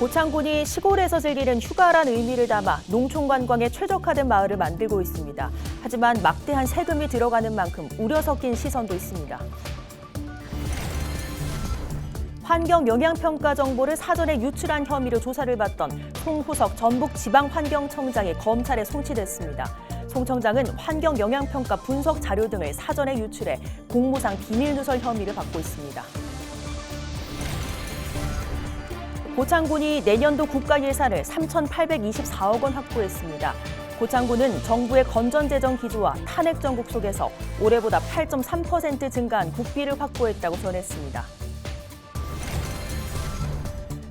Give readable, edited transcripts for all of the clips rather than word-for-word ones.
고창군이 시골에서 즐기는 휴가란 의미를 담아 농촌 관광에 최적화된 마을을 만들고 있습니다. 하지만 막대한 세금이 들어가는 만큼 우려 섞인 시선도 있습니다. 환경 영향평가 정보를 사전에 유출한 혐의로 조사를 받던 송후석 전북지방환경청장이 검찰에 송치됐습니다. 송 청장은 환경 영향평가 분석 자료 등을 사전에 유출해 공무상 비밀 누설 혐의를 받고 있습니다. 고창군이 내년도 국가 예산을 3,824억 원 확보했습니다. 고창군은 정부의 건전재정 기조와 탄핵 정국 속에서 올해보다 8.3% 증가한 국비를 확보했다고 전했습니다.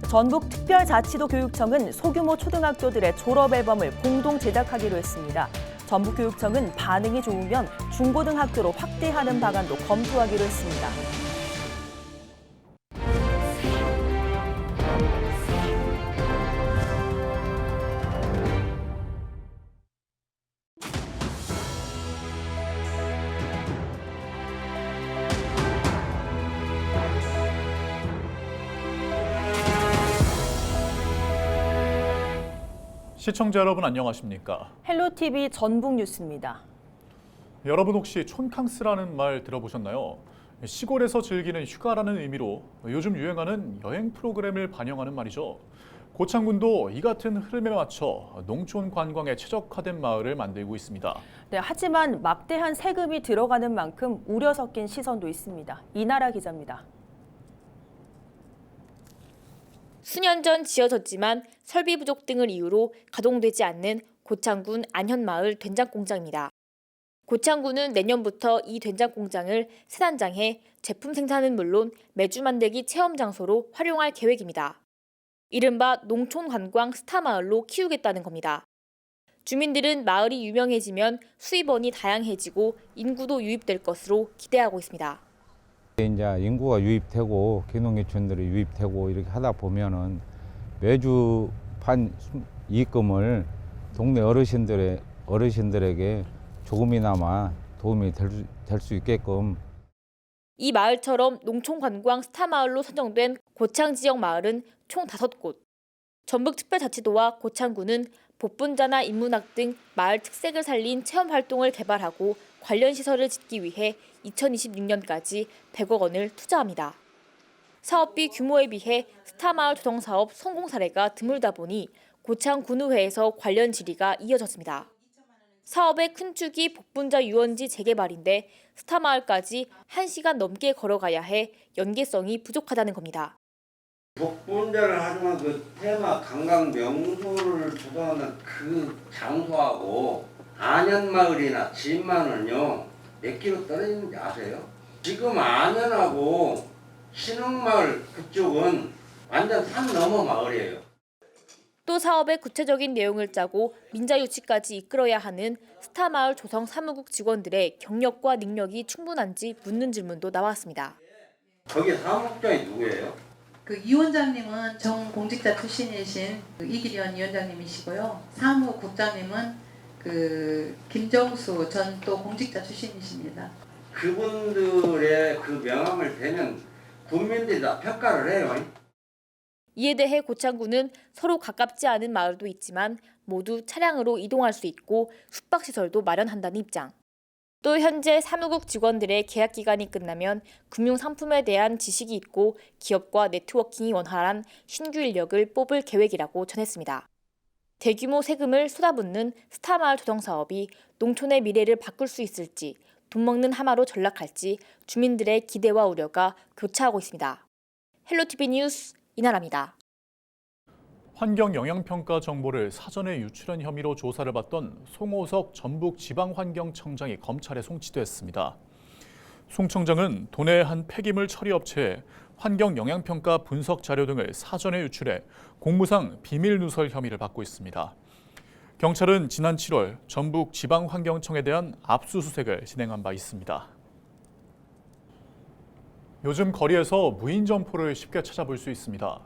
전북특별자치도 교육청은 소규모 초등학교들의 졸업 앨범을 공동 제작하기로 했습니다. 전북교육청은 반응이 좋으면 중고등학교로 확대하는 방안도 검토하기로 했습니다. 시청자 여러분 안녕하십니까? 헬로티비 전북뉴스입니다. 여러분 혹시 촌캉스라는 말 들어보셨나요? 시골에서 즐기는 휴가라는 의미로 요즘 유행하는 여행 프로그램을 반영하는 말이죠. 고창군도 이 같은 흐름에 맞춰 농촌 관광에 최적화된 마을을 만들고 있습니다. 네, 하지만 막대한 세금이 들어가는 만큼 우려 섞인 시선도 있습니다. 이나라 기자입니다. 수년 전 지어졌지만 설비 부족 등을 이유로 가동되지 않는 고창군 안현마을 된장공장입니다. 고창군은 내년부터 이 된장공장을 세단장해 제품 생산은 물론 매주 만들기 체험 장소로 활용할 계획입니다. 이른바 농촌관광 스타마을로 키우겠다는 겁니다. 주민들은 마을이 유명해지면 수입원이 다양해지고 인구도 유입될 것으로 기대하고 있습니다. 이제 인구가 유입되고 귀농귀촌들이 유입되고 이렇게 하다 보면은 매주 판 이익금을 동네 어르신들에게 조금이나마 도움이 될 수 있게끔. 이 마을처럼 농촌관광 스타마을로 선정된 고창 지역 마을은 총 5곳. 전북특별자치도와 고창군은 복분자나 인문학 등 마을 특색을 살린 체험활동을 개발하고 관련 시설을 짓기 위해 2026년까지 100억 원을 투자합니다. 사업비 규모에 비해 스타마을 조성사업 성공 사례가 드물다 보니 고창군의회에서 관련 질의가 이어졌습니다. 사업의 큰 축이 복분자 유원지 재개발인데 스타마을까지 1시간 넘게 걸어가야 해 연계성이 부족하다는 겁니다. 복분자를 하지만 그 테마 관광 명소를 조성하는 그 장소하고 안현마을이나 진마을은요 몇 킬로 떨어지는지 아세요? 지금 안현하고 신흥마을 그쪽은 완전 산 너머 마을이에요. 또 사업의 구체적인 내용을 짜고 민자유치까지 이끌어야 하는 스타마을 조성 사무국 직원들의 경력과 능력이 충분한지 묻는 질문도 나왔습니다. 거기 사무국장이 누구예요? 이 원장님은 정공직자 출신이신 이기련 위원장님이시고요. 사무국장님은 김정수 전 또 공직자 출신이십니다. 그분들의 그 명함을 대면 국민들이 다 평가를 해요. 이에 대해 고창군은 서로 가깝지 않은 마을도 있지만 모두 차량으로 이동할 수 있고 숙박시설도 마련한다는 입장. 또 현재 사무국 직원들의 계약 기간이 끝나면 금융상품에 대한 지식이 있고 기업과 네트워킹이 원활한 신규 인력을 뽑을 계획이라고 전했습니다. 대규모 세금을 쏟아붓는 스타마을 조성 사업이 농촌의 미래를 바꿀 수 있을지 돈 먹는 하마로 전락할지 주민들의 기대와 우려가 교차하고 있습니다. 헬로티비 뉴스 이나라입니다. 환경 영향평가 정보를 사전에 유출한 혐의로 조사를 받던 송호석 전북지방환경청장이 검찰에 송치됐습니다. 송 청장은 도내 한 폐기물 처리 업체에 환경 영향평가 분석 자료 등을 사전에 유출해 공무상 비밀 누설 혐의를 받고 있습니다. 경찰은 지난 7월 전북지방환경청에 대한 압수수색을 진행한 바 있습니다. 요즘 거리에서 무인 점포를 쉽게 찾아볼 수 있습니다.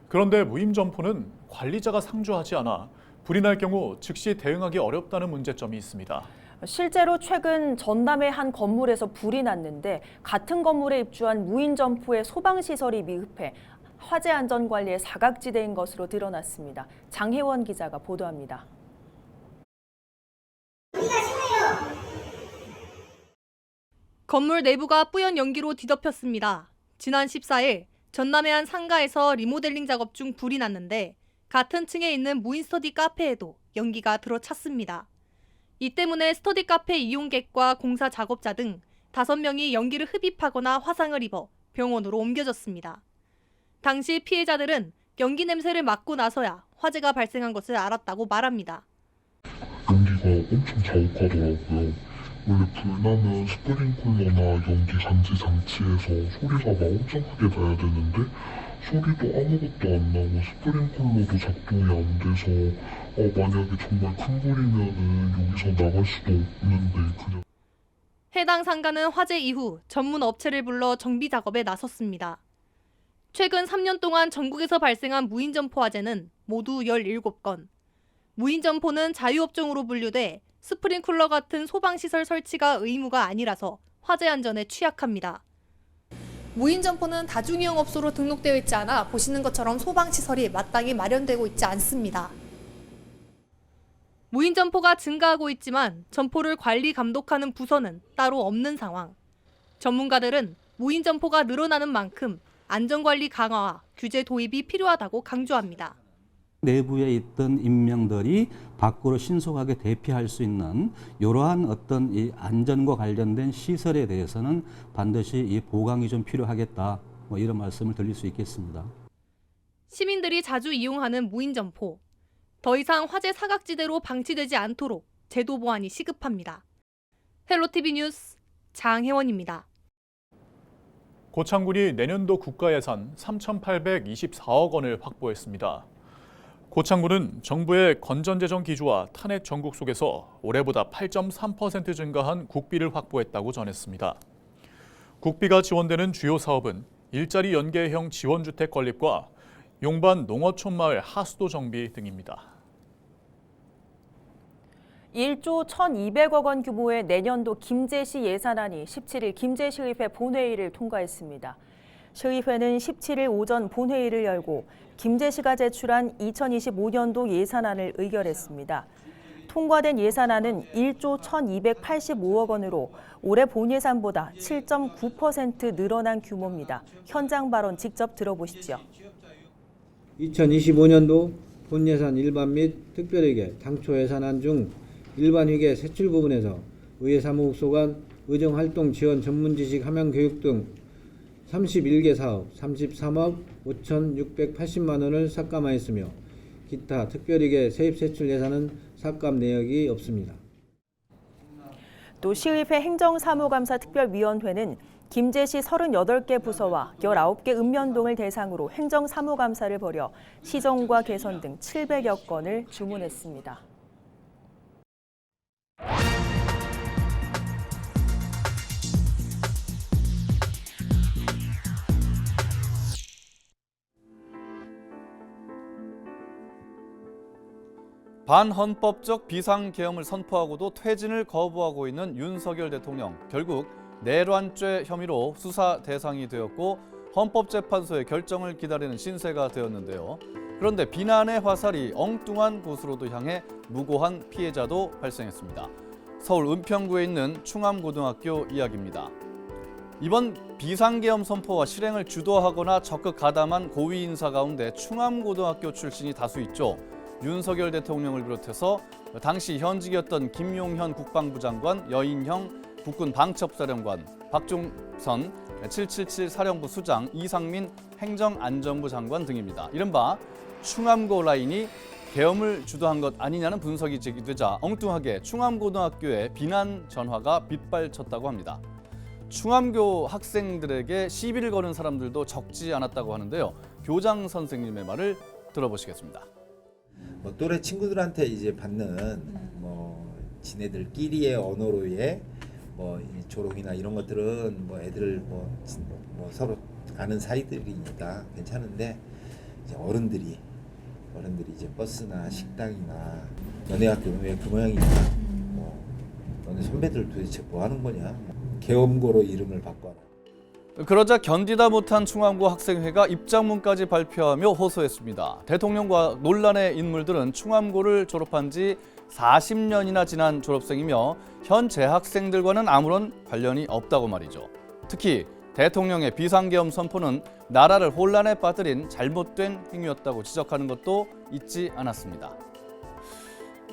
그런데 무인 점포는 관리자가 상주하지 않아 불이 날 경우 즉시 대응하기 어렵다는 문제점이 있습니다. 실제로 최근 전남의 한 건물에서 불이 났는데 같은 건물에 입주한 무인 점포의 소방시설이 미흡해 화재 안전 관리의 사각지대인 것으로 드러났습니다. 장혜원 기자가 보도합니다. 건물 내부가 뿌연 연기로 뒤덮였습니다. 지난 14일 전남의 한 상가에서 리모델링 작업 중 불이 났는데 같은 층에 있는 무인 스터디 카페에도 연기가 들어찼습니다. 이 때문에 스터디 카페 이용객과 공사 작업자 등 5명이 연기를 흡입하거나 화상을 입어 병원으로 옮겨졌습니다. 당시 피해자들은 연기 냄새를 맡고 나서야 화재가 발생한 것을 알았다고 말합니다. 연기가 엄청 자욱하더라고요. 원래 불나면 스프링클러나 연기 감지 장치에서 소리가 막 엄청 크게 나야 되는데 소리도 아무것도 안 나고 스프링클러도 작동이 안 돼서 만약에 정말 큰 불이면은 여기서 나갈 수도 없는데 그냥. 해당 상가는 화재 이후 전문 업체를 불러 정비 작업에 나섰습니다. 최근 3년 동안 전국에서 발생한 무인점포 화재는 모두 17건. 무인점포는 자유업종으로 분류돼 스프링클러 같은 소방시설 설치가 의무가 아니라서 화재 안전에 취약합니다. 무인점포는 다중이용업소로 등록되어 있지 않아 보시는 것처럼 소방시설이 마땅히 마련되고 있지 않습니다. 무인점포가 증가하고 있지만 점포를 관리 감독하는 부서는 따로 없는 상황. 전문가들은 무인점포가 늘어나는 만큼 안전관리 강화와 규제 도입이 필요하다고 강조합니다. 내부에 있던 인명들이 밖으로 신속하게 대피할 수 있는 이러한 어떤 이 안전과 관련된 시설에 대해서는 반드시 이 보강이 좀 필요하겠다. 이런 말씀을 드릴 수 있겠습니다. 시민들이 자주 이용하는 무인점포. 더 이상 화재 사각지대로 방치되지 않도록 제도 보완이 시급합니다. 헬로티비 뉴스 장혜원입니다. 고창군이 내년도 국가예산 3,824억 원을 확보했습니다. 고창군은 정부의 건전재정 기조와 탄핵 전국 속에서 올해보다 8.3% 증가한 국비를 확보했다고 전했습니다. 국비가 지원되는 주요 사업은 일자리 연계형 지원주택 건립과 용반 농어촌마을 하수도 정비 등입니다. 1조 1,200억 원 규모의 내년도 김제시 예산안이 17일 김제시의회 본회의를 통과했습니다. 시의회는 17일 오전 본회의를 열고 김제시가 제출한 2025년도 예산안을 의결했습니다. 통과된 예산안은 1조 1,285억 원으로 올해 본 예산보다 7.9% 늘어난 규모입니다. 현장 발언 직접 들어보시죠. 2025년도 본 예산 일반 및 특별회계 당초 예산안 중 일반 회계 세출 부분에서 의회 사무국소 간 의정활동 지원 전문지식 함양 교육 등 31개 사업 33억 5,680만 원을 삭감하였으며 기타 특별회계 세입 세출 예산은 삭감 내역이 없습니다. 또 시의회 행정사무감사 특별위원회는 김제시 38개 부서와 19개 읍면동을 대상으로 행정사무감사를 벌여 시정과 개선 등 700여 건을 주문했습니다. 반헌법적 비상계엄을 선포하고도 퇴진을 거부하고 있는 윤석열 대통령. 결국 내란죄 혐의로 수사 대상이 되었고 헌법재판소의 결정을 기다리는 신세가 되었는데요. 그런데 비난의 화살이 엉뚱한 곳으로도 향해 무고한 피해자도 발생했습니다. 서울 은평구에 있는 충암고등학교 이야기입니다. 이번 비상계엄 선포와 실행을 주도하거나 적극 가담한 고위 인사 가운데 충암고등학교 출신이 다수 있죠. 윤석열 대통령을 비롯해서 당시 현직이었던 김용현 국방부 장관, 여인형 국군 방첩사령관, 박종선 777 사령부 수장, 이상민 행정안전부 장관 등입니다. 이른바 충암고 라인이 계엄을 주도한 것 아니냐는 분석이 제기되자 엉뚱하게 충암고등학교에 비난 전화가 빗발쳤다고 합니다. 충암교 학생들에게 시비를 거는 사람들도 적지 않았다고 하는데요. 교장 선생님의 말을 들어보시겠습니다. 또래 친구들한테 이제 받는 지네들끼리의 언어로의 조롱이나 이런 것들은 애들 서로 아는 사이들이니까 괜찮은데 이제 어른들이 이제 버스나 식당이나 너네 학교는 왜 그 모양이냐, 너네 선배들 도대체 뭐 하는 거냐, 계엄고로 이름을 바꿔라. 그러자 견디다 못한 충암고 학생회가 입장문까지 발표하며 호소했습니다. 대통령과 논란의 인물들은 충암고를 졸업한 지 40년이나 지난 졸업생이며 현 재학생들과는 아무런 관련이 없다고 말이죠. 특히 대통령의 비상계엄 선포는 나라를 혼란에 빠뜨린 잘못된 행위였다고 지적하는 것도 잊지 않았습니다.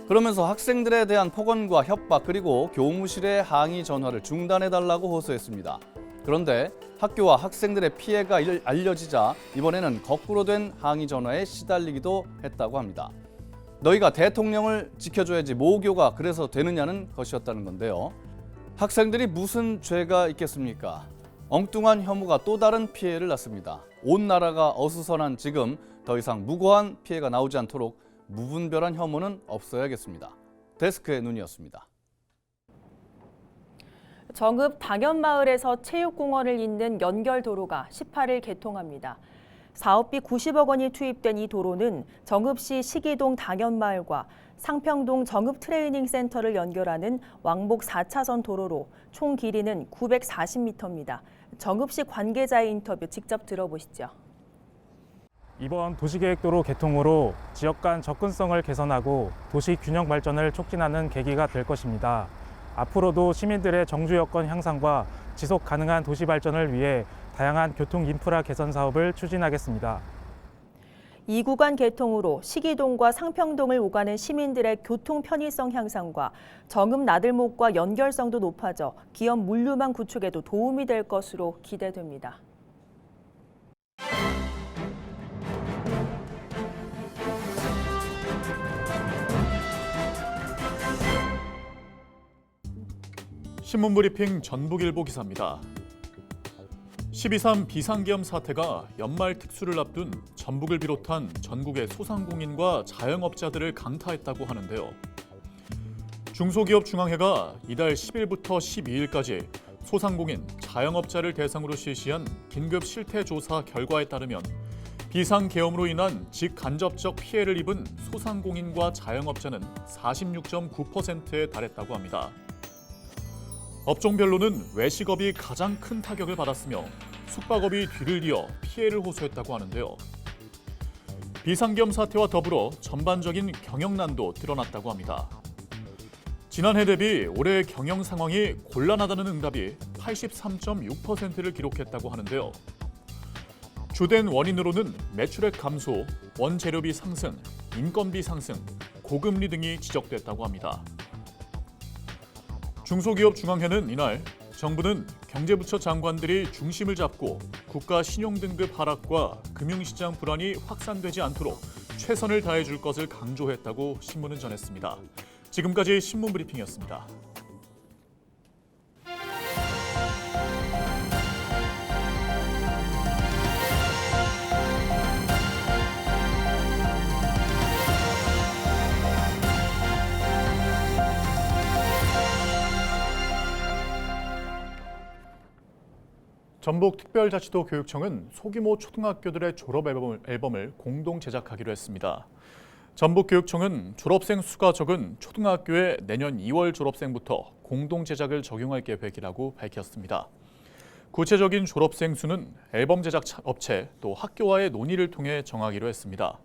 그러면서 학생들에 대한 폭언과 협박 그리고 교무실의 항의 전화를 중단해달라고 호소했습니다. 그런데 학교와 학생들의 피해가 알려지자 이번에는 거꾸로 된 항의 전화에 시달리기도 했다고 합니다. 너희가 대통령을 지켜줘야지 모교가 그래서 되느냐는 것이었다는 건데요. 학생들이 무슨 죄가 있겠습니까? 엉뚱한 혐오가 또 다른 피해를 낳습니다. 온 나라가 어수선한 지금 더 이상 무고한 피해가 나오지 않도록 무분별한 혐오는 없어야겠습니다. 데스크의 눈이었습니다. 정읍 당연마을에서 체육공원을 잇는 연결도로가 18일 개통합니다. 사업비 90억 원이 투입된 이 도로는 정읍시 시기동 당연마을과 상평동 정읍 트레이닝센터를 연결하는 왕복 4차선 도로로 총 길이는 940m입니다. 정읍시 관계자의 인터뷰 직접 들어보시죠. 이번 도시계획도로 개통으로 지역 간 접근성을 개선하고 도시 균형 발전을 촉진하는 계기가 될 것입니다. 앞으로도 시민들의 정주 여건 향상과 지속 가능한 도시 발전을 위해 다양한 교통 인프라 개선 사업을 추진하겠습니다. 이 구간 개통으로 시기동과 상평동을 오가는 시민들의 교통 편의성 향상과 정읍 나들목과 연결성도 높아져 기업 물류망 구축에도 도움이 될 것으로 기대됩니다. 신문브리핑 전북일보 기사입니다. 12.3 비상계엄 사태가 연말 특수를 앞둔 전북을 비롯한 전국의 소상공인과 자영업자들을 강타했다고 하는데요. 중소기업중앙회가 이달 10일부터 12일까지 소상공인, 자영업자를 대상으로 실시한 긴급 실태조사 결과에 따르면 비상계엄으로 인한 직간접적 피해를 입은 소상공인과 자영업자는 46.9%에 달했다고 합니다. 업종별로는 외식업이 가장 큰 타격을 받았으며 숙박업이 뒤를 이어 피해를 호소했다고 하는데요. 비상계엄 사태와 더불어 전반적인 경영난도 드러났다고 합니다. 지난해 대비 올해 경영 상황이 곤란하다는 응답이 83.6%를 기록했다고 하는데요. 주된 원인으로는 매출액 감소, 원재료비 상승, 인건비 상승, 고금리 등이 지적됐다고 합니다. 중소기업중앙회는 이날 정부는 경제부처 장관들이 중심을 잡고 국가 신용등급 하락과 금융시장 불안이 확산되지 않도록 최선을 다해줄 것을 강조했다고 신문은 전했습니다. 지금까지 신문브리핑이었습니다. 전북특별자치도 교육청은 소규모 초등학교들의 졸업 앨범을 공동 제작하기로 했습니다. 전북교육청은 졸업생 수가 적은 초등학교의 내년 2월 졸업생부터 공동 제작을 적용할 계획이라고 밝혔습니다. 구체적인 졸업생 수는 앨범 제작 업체 또 학교와의 논의를 통해 정하기로 했습니다.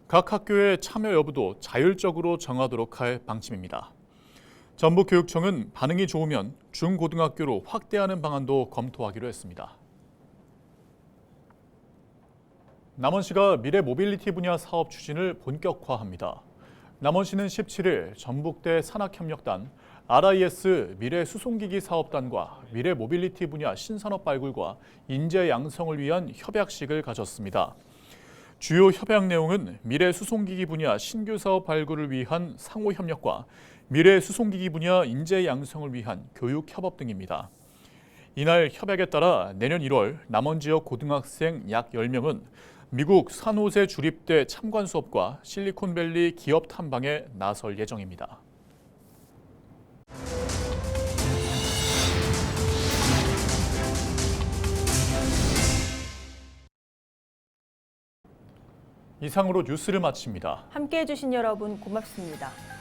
각 학교의 참여 여부도 자율적으로 정하도록 할 방침입니다. 전북교육청은 반응이 좋으면 중고등학교로 확대하는 방안도 검토하기로 했습니다. 남원시가 미래 모빌리티 분야 사업 추진을 본격화합니다. 남원시는 17일 전북대 산학협력단, RIS 미래 수송기기 사업단과 미래 모빌리티 분야 신산업 발굴과 인재 양성을 위한 협약식을 가졌습니다. 주요 협약 내용은 미래 수송기기 분야 신규 사업 발굴을 위한 상호 협력과 미래 수송기기 분야 인재 양성을 위한 교육 협업 등입니다. 이날 협약에 따라 내년 1월 남원 지역 고등학생 약 10명은 미국 산호세 주립대 참관 수업과 실리콘밸리 기업 탐방에 나설 예정입니다. 이상으로 뉴스를 마칩니다. 함께해 주신 여러분 고맙습니다.